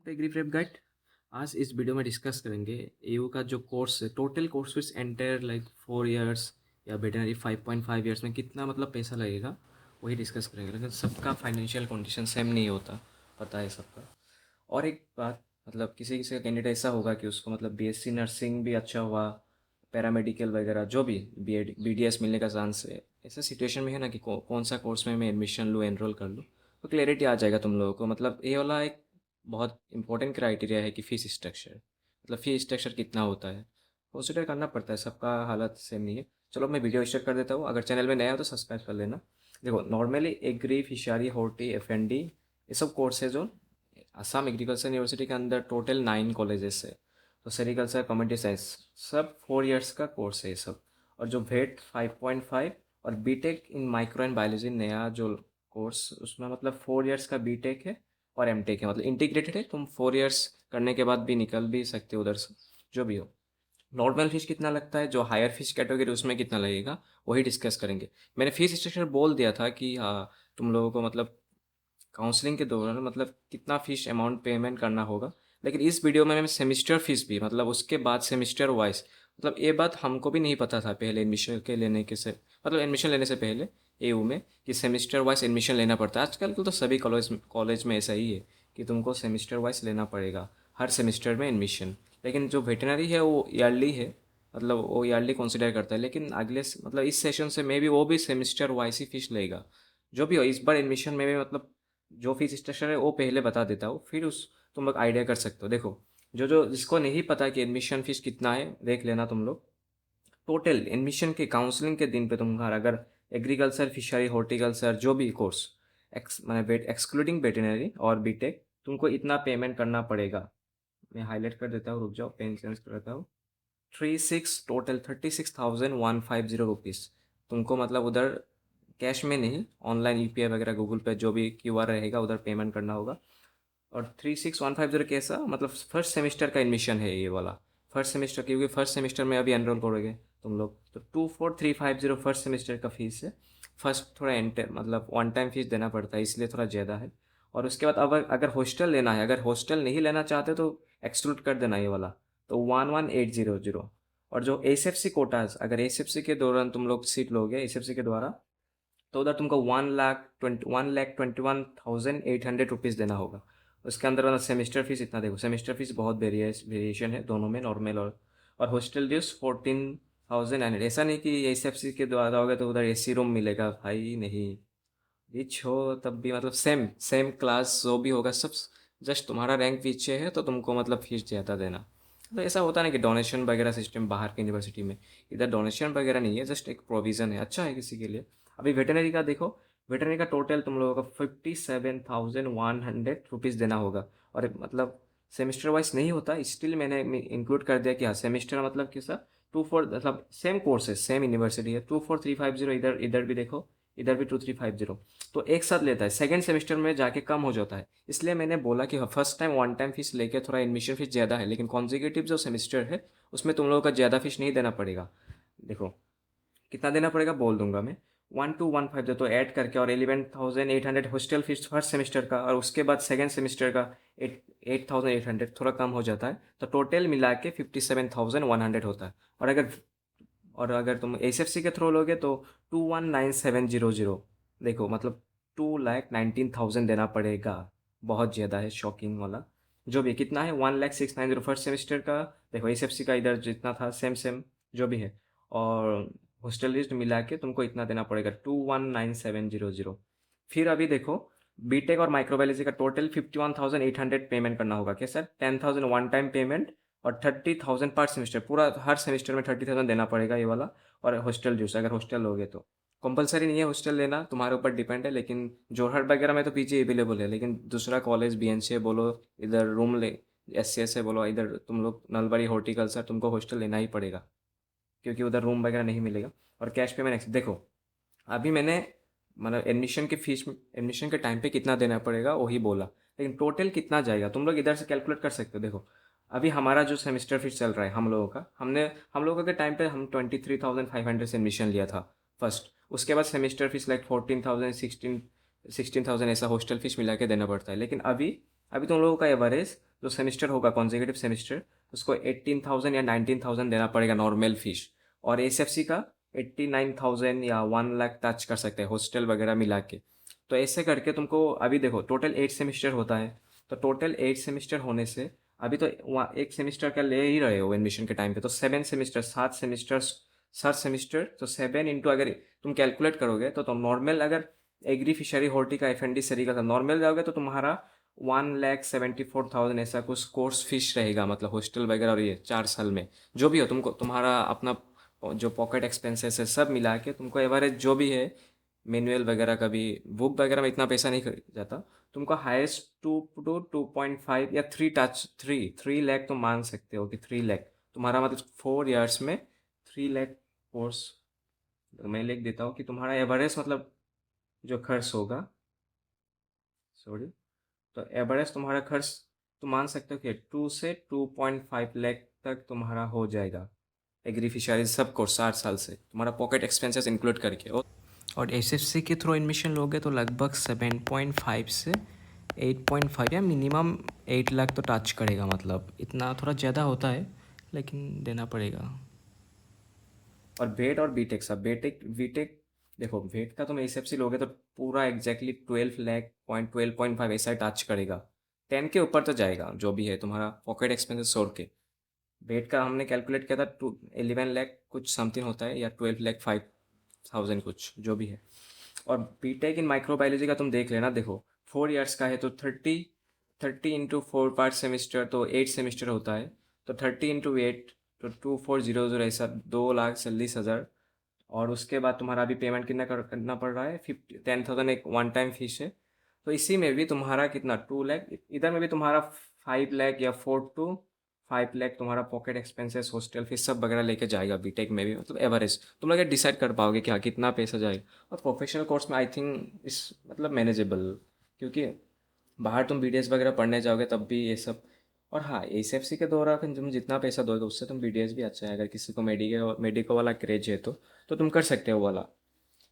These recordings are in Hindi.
Degree prep guide. आज इस वीडियो में डिस्कस करेंगे एयू का जो कोर्स है, total course fees entire like 4 years या वेटनरी 5.5 इयर्स में कितना मतलब पैसा लगेगा, वही डिस्कस करेंगे। लेकिन सबका फाइनेंशियल कंडीशन सेम नहीं होता, पता है सबका। और एक बात, मतलब किसी किसी का कैंडिडेट ऐसा होगा कि उसको मतलब बीएससी नर्सिंग भी अच्छा हुआ, पैरामेडिकल वगैरह जो भी बीएड बीडीएस मिलने का चांस है। ऐसा सिचुएशन में है ना कि कौन सा कोर्स में मैं एडमिशन लूँ, एनरोल कर लूँ, तो क्लैरिटी आ जाएगा तुम लोगों को। मतलब ये वाला एक बहुत इंपॉर्टेंट क्राइटेरिया है कि फ़ीस स्ट्रक्चर, मतलब फ़ीस स्ट्रक्चर कितना होता है, कंसिडर करना पड़ता है। सबका हालत सेम नहीं है। चलो मैं वीडियो स्टार्ट कर देता हूँ। अगर चैनल में नया हो तो सब्सक्राइब कर लेना। देखो, नॉर्मली एग्री, फिशरी, होर्टी, एफएनडी, ये सब कोर्स है जो असम एग्रीकल्चर यूनिवर्सिटी के अंदर टोटल 9 कॉलेजेस है। तो सेरिकल्चर, कम्युनिटी साइंस, सब 4 इयर्स का कोर्स है ये सब। और जो वेट 5.5 और B Tech in micro and biology नया जो कोर्स, उसमें मतलब 4 इयर्स का बीटेक है और एमटेक है, मतलब इंटीग्रेटेड है। तुम 4 इयर्स करने के बाद भी निकल भी सकते हो उधर से, जो भी हो। नॉर्मल फीस कितना लगता है, जो हायर फीस कैटेगरी उसमें कितना लगेगा, वही डिस्कस करेंगे। मैंने फीस स्ट्रक्चर बोल दिया था कि हाँ, तुम लोगों को मतलब काउंसलिंग के दौरान मतलब कितना फ़ीस अमाउंट पेमेंट करना होगा। लेकिन इस वीडियो में मैं सेमिस्टर फ़ीस भी, मतलब उसके बाद सेमिस्टर वाइज, मतलब ये बात हमको भी नहीं पता था पहले एडमिशन के लेने के से, मतलब एडमिशन लेने से पहले एयू में, कि सेमिस्टर वाइज एडमिशन लेना पड़ता है। आजकल तो सभी कॉलेज में ऐसा ही है कि तुमको सेमिस्टर वाइज लेना पड़ेगा हर सेमिस्टर में एडमिशन। लेकिन जो वेटनरी है वो ईयरली है, मतलब वो ईयरली कंसिडर करता है। लेकिन मतलब इस सेशन से मे बी वो भी सेमिस्टर वाइज ही फीस लेगा। जो भी हो, इस बार एडमिशन में भी मतलब जो फीस स्ट्रक्चर है वो पहले बता देता हूँ, फिर उस तुम लोग आइडिया कर सकते हो। देखो, जो जो जिसको नहीं पता कि एडमिशन फीस कितना है, देख लेना तुम लोग। टोटल एडमिशन के काउंसलिंग के दिन पे तुम्हारा अगर एग्रीकल्चर, फिशरी, हॉर्टिकल्चर जो भी कोर्स, मैंने एक्सक्लूडिंग वेटनरी और बीटेक, तुमको इतना पेमेंट करना पड़ेगा। मैं हाईलाइट कर देता हूँ, रुक जाओ, पेन चेंज कर देता हूँ। 36 रुपीज़ तुमको मतलब उधर कैश में नहीं, ऑनलाइन यूपीआई वगैरह, गूगल पे, जो भी क्यूआर रहेगा उधर पेमेंट करना होगा। और 36,150 कैसा, मतलब फर्स्ट सेमेस्टर का एडमिशन है ये वाला। फर्स्ट सेमेस्टर, क्योंकि फर्स्ट सेमेस्टर में अभी एनरोल करोगे तुम लोग, तो 24,350 फर्स्ट सेमेस्टर का फीस है। फर्स्ट थोड़ा एंटर मतलब वन टाइम फीस देना पड़ता है, इसलिए थोड़ा ज़्यादा है। और उसके बाद अगर अगर हॉस्टल लेना है, अगर हॉस्टल नहीं लेना चाहते तो एक्सक्लूड कर देना ये वाला, तो 11,800। और जो एस एफ सी कोटाज, अगर एस एफ सी के दौरान तुम लोग सीट लोगे एस एफ सी के द्वारा, तो उधर तुमको 1,21,800 देना होगा। उसके अंदर वाला सेमेस्टर फीस इतना। देखो, सेमेस्टर फीस बहुत वेरिएशन है दोनों में, नॉर्मल और हॉस्टल ड्यूज 14,900। ऐसा नहीं कि एस एफ सी के द्वारा होगा तो उधर एसी रूम मिलेगा, भाई नहीं। रिच हो तब भी मतलब सेम सेम क्लास जो भी होगा सब, जस्ट तुम्हारा रैंक पीछे है तो तुमको मतलब फीस ज़्यादा देना। तो ऐसा होता है ना कि डोनेशन वगैरह सिस्टम बाहर की यूनिवर्सिटी में, इधर डोनेशन वगैरह नहीं है, जस्ट एक प्रोविज़न है, अच्छा है किसी के लिए। अभी वेटनरी का देखो, वेटनरी का टोटल तुम लोगों का 57,100 रुपीज़ देना होगा। और मतलब सेमेस्टर वाइज नहीं होता, स्टिल मैंने इंक्लूड कर दिया कि हाँ, सेमेस्टर मतलब कैसा, 2 4, मतलब सेम कोर्स है, सेम यूनिवर्सिटी है। 24,350, इधर इधर भी देखो, इधर भी 2350, तो एक साथ लेता है। सेकंड सेमेस्टर में जाके कम हो जाता है। इसलिए मैंने बोला कि first time one time fees लेके थोड़ा एडमिशन फीस ज़्यादा है, लेकिन कॉन्जिक्यूटिव जो सेमेस्टर है उसमें तुम लोगों का ज़्यादा फीस नहीं देना पड़ेगा। देखो, कितना देना पड़ेगा बोल दूंगा मैं। 1,215 तो ऐड करके, और 11,800 हॉस्टल फीस फर्स्ट सेमेस्टर का, और उसके बाद सेकेंड सेमेस्टर का 8,800, थोड़ा कम हो जाता है। तो टोटल मिला के 57,100 होता है। और अगर तुम एस एफ सी के थ्रू लोगे तो 219,700। देखो मतलब 2,19,000 देना पड़ेगा। बहुत ज़्यादा है, शॉकिंग वाला। जो भी कितना है, 1,06,900 फर्स्ट सेमेस्टर का। देखो एस एफ सी का इधर जितना था सेम सेम जो भी है, और हॉस्टल लिस्ट मिला के तुमको इतना देना पड़ेगा, 219,700। फिर अभी देखो, बीटेक और माइक्रोबायोलॉजी का टोटल 51,800 पेमेंट करना होगा। कैसा, 10,000 वन टाइम पेमेंट और 30,000 पर सेमेस्टर, पूरा हर सेमेस्टर में 30,000 देना पड़ेगा ये वाला। और हॉस्टल ड्यूज, अगर हॉस्टल लोगे तो कंपलसरी नहीं है हॉस्टल लेना, तुम्हारे ऊपर डिपेंड है। लेकिन जोरहाट वगैरह में तो पीजी अवेलेबल है, लेकिन दूसरा कॉलेज बी एन सी बोलो, इधर रूम ले, एस सी एस से बोलो, इधर तुम लोग नलबाड़ी हॉर्टिकल्चर, तुमको हॉस्टल लेना ही पड़ेगा, क्योंकि उधर रूम वगैरह नहीं मिलेगा। और कैश पेमेंट देखो, अभी मैंने मतलब एडमिशन के फीस, एडमिशन के टाइम पे कितना देना पड़ेगा वही बोला, लेकिन टोटल कितना जाएगा तुम लोग इधर से कैलकुलेट कर सकते हो। देखो, अभी हमारा जो सेमेस्टर फीस चल रहा है हम लोगों का, हम लोगों के टाइम पे हम 23,500 से एडमिशन लिया था फर्स्ट। उसके बाद सेमेस्टर फीस लाइक 14,000, 16,000 ऐसा हॉस्टल फीस मिला के देना पड़ता है। लेकिन अभी अभी तुम लोगों का एवरेज जो सेमिस्टर होगा कॉन्जिक्यूटिव सेमिस्टर, उसको 18,000 या 19,000 देना पड़ेगा नॉर्मल फीस। और एसएफसी का 89,000 या 1 लाख टच कर सकते हैं हॉस्टल वगैरह मिला के। तो ऐसे करके तुमको अभी देखो टोटल 8 सेमिस्टर होता है, तो टोटल 8 सेमिस्टर होने से अभी तो वहाँ एक सेमिस्टर का ले ही रहे हो एडमिशन के टाइम पे, तो 7 सेमिस्टर, 7 सेमिस्टर तो 7 इंटू अगर तुम कैलकुलेट करोगे तो नॉर्मल अगर एग्री फिशरी हॉर्टी का एफएनडी सरी का नॉर्मल जाओगे तो तुम्हारा 1,74,000 ऐसा कुछ कोर्स फीस रहेगा, मतलब हॉस्टल वगैरह और ये 4 साल में जो भी हो तुमको तुम्हारा अपना जो पॉकेट एक्सपेंसेस है सब मिला के तुमको एवरेज जो भी है, मैनुअल वगैरह का भी, बुक वगैरह में इतना पैसा नहीं खर्च जाता, तुमको हाईएस्ट 2 to 2.5 या 3 लाख तो मान सकते हो कि 3 लाख तुम्हारा मतलब 4 इयर्स में 3 लाख कोर्स। मैं लिख देता हूँ कि तुम्हारा एवरेज मतलब जो खर्च होगा, सॉरी, तो एवरेज तुम्हारा खर्च तुम मान सकते हो कि 2 से 2.5 लाख तक तुम्हारा हो जाएगा एग्री फिशरीज सब कोर्स 8 साल से, तुम्हारा पॉकेट एक्सपेंसेस इंक्लूड करके। और एसएफसी के थ्रू एडमिशन लोगे तो लगभग 7.5 से 8.5 या मिनिमम 8 लाख तो टच करेगा, मतलब इतना थोड़ा ज़्यादा होता है लेकिन देना पड़ेगा। और वेट और बीटेक सब, बेटेक बीटेक देखो वेट का तुम एसएफसी लोगे तो पूरा एग्जैक्टली 12 लाख, 12.5 ऐसा टच करेगा, 10 के ऊपर तो जाएगा जो भी है तुम्हारा पॉकेट एक्सपेंसेस छोड़ के। वेट का हमने कैलकुलेट किया था 11 लाख कुछ समथिंग होता है, या 12,05,000 कुछ जो भी है। और बीटेक इन माइक्रोबायोलॉजी का तुम देख लेना, देखो 4 इयर्स का है तो 30 इंटू 4 पर सेमिस्टर तो 8 सेमिस्टर होता है, तो 30 इंटू 8 तो 2,400 ऐसा 2,40,000। और उसके बाद तुम्हारा अभी पेमेंट कितना करना पड़ रहा है, 10,000 एक वन टाइम फीस है। तो इसी में भी तुम्हारा कितना 2 लाख, इधर में भी तुम्हारा 5 लाख या 4 to 5 लाख तुम्हारा पॉकेट एक्सपेंसेस हॉस्टल फीस सब वगैरह लेके जाएगा बीटेक में भी, मतलब एवरेज तुम लोग डिसाइड कर पाओगे कि हाँ कितना पैसा जाएगा। और प्रोफेशनल कोर्स में आई थिंक इस मतलब मैनेजेबल, क्योंकि बाहर तुम बीडीएस वगैरह पढ़ने जाओगे तब भी ये सब। और हाँ एसएफसी के दौरान तुम जितना पैसा दोगे उससे तुम बीडीएस भी अच्छा है, अगर किसी को मेडिको वाला क्रेज है तो तुम कर सकते हो वो वाला।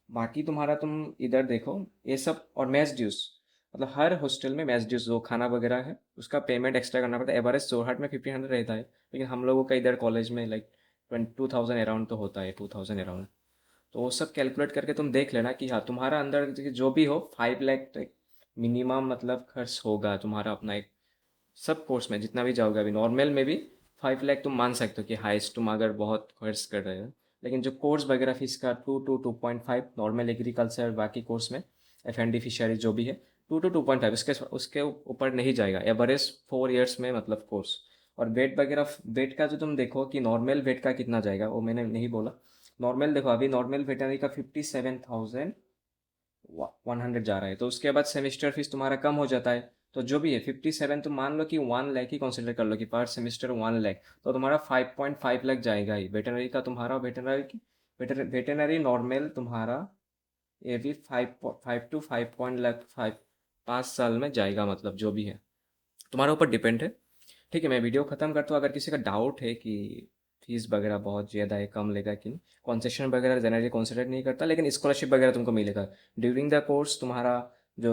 बाकी तुम्हारा तुम इधर देखो ये सब, और मैच ड्यूस, मतलब हर हॉस्टल में मैच ड्यूस जो खाना वगैरह है उसका पेमेंट एक्स्ट्रा करना पड़ता है। एवरेज जोरहाट में 1,500 रहता है, लेकिन हम लोगों का इधर कॉलेज में लाइक 2,000 अराउंड तो होता है, 2,000 अराउंड। तो वो सब कैलकुलेट करके तुम देख लेना कि हाँ तुम्हारा अंदर जो भी हो 5 लाख तक मिनिमम मतलब खर्च होगा तुम्हारा अपना एक सब कोर्स में जितना भी जाओगे। अभी नॉर्मल में भी 5 लाख तुम मान सकते हो कि हाइस्ट तुम अगर बहुत खर्च कर रहे हो, लेकिन जो कोर्स वगैरह फीस का 2 to 2.5 नॉर्मल एग्रीकल्चर बाकी कोर्स में एफएनडी फिशरी जो भी है 2 to 2.5 उसके उसके ऊपर नहीं जाएगा एवरेज 4 इयर्स में मतलब कोर्स। और वेट वगैरह, वेट का जो तुम देखो कि नॉर्मल वेट का कितना जाएगा वो मैंने नहीं बोला। नॉर्मल देखो अभी नॉर्मल वेटनरी का 57,100 जा रहा है, तो उसके बाद सेमिस्टर फीस तुम्हारा कम हो जाता है। तो जो भी है 57 तो मान लो कि 1 लाख ही कंसिडर कर लो कि पर सेमिस्टर 1 लाख, तो तुम्हारा 5.5 लाख जाएगा ही वेटनरी का तुम्हारा। वेटनरी नॉर्मल तुम्हारा ये भी 5 to 5.5 5 साल में जाएगा, मतलब जो भी है तुम्हारे ऊपर डिपेंड है। ठीक है मैं वीडियो ख़त्म करता हूँ। अगर किसी का डाउट है कि फीस वगैरह बहुत ज़्यादा है कम लेगा कि नहीं, कॉन्सेशन वगैरह जनरली कंसिडर नहीं करता, लेकिन स्कॉलरशिप वगैरह तुमको मिलेगा ड्यूरिंग द कोर्स। तुम्हारा जो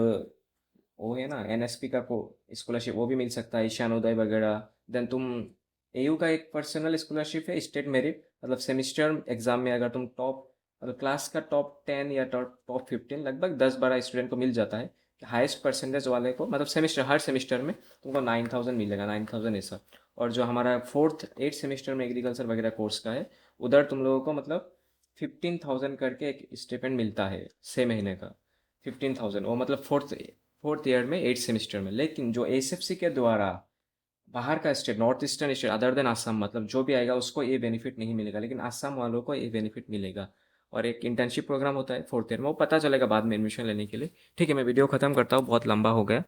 वो है ना एनएसपी का को स्कॉलरशिप वो भी मिल सकता है, ईशानोदय वगैरह। देन तुम एयू का एक पर्सनल स्कॉलरशिप है स्टेट मेरिट, मतलब सेमिस्टर एग्जाम में अगर तुम टॉप मतलब क्लास का टॉप 10 या टॉप 15 लगभग 10-12 स्टूडेंट को मिल जाता है। हाईएस्ट परसेंटेज वाले को मतलब सेमिस्टर हर सेमिस्टर में तुमको 9,000 मिलेगा, 9,000 ऐसा। और जो हमारा 4th 8 सेमिस्टर में एग्रीकल्चर वगैरह कोर्स का है उधर तुम लोगों को मतलब 15,000 करके एक स्टिपेंड मिलता है 6 महीने का। 15,000 वो मतलब फोर्थ ईयर में 8 सेमिस्टर में। लेकिन जो एसएफसी के द्वारा बाहर का state north eastern state other than Assam मतलब जो भी आएगा उसको ये बेनिफिट नहीं मिलेगा, लेकिन आसाम वालों को ये बेनिफिट मिलेगा। और एक इंटर्नशिप प्रोग्राम होता है 4th ईयर में, वो पता चलेगा बाद में एडमिशन लेने के लिए। ठीक है मैं वीडियो ख़त्म करता हूँ, बहुत लंबा हो गया।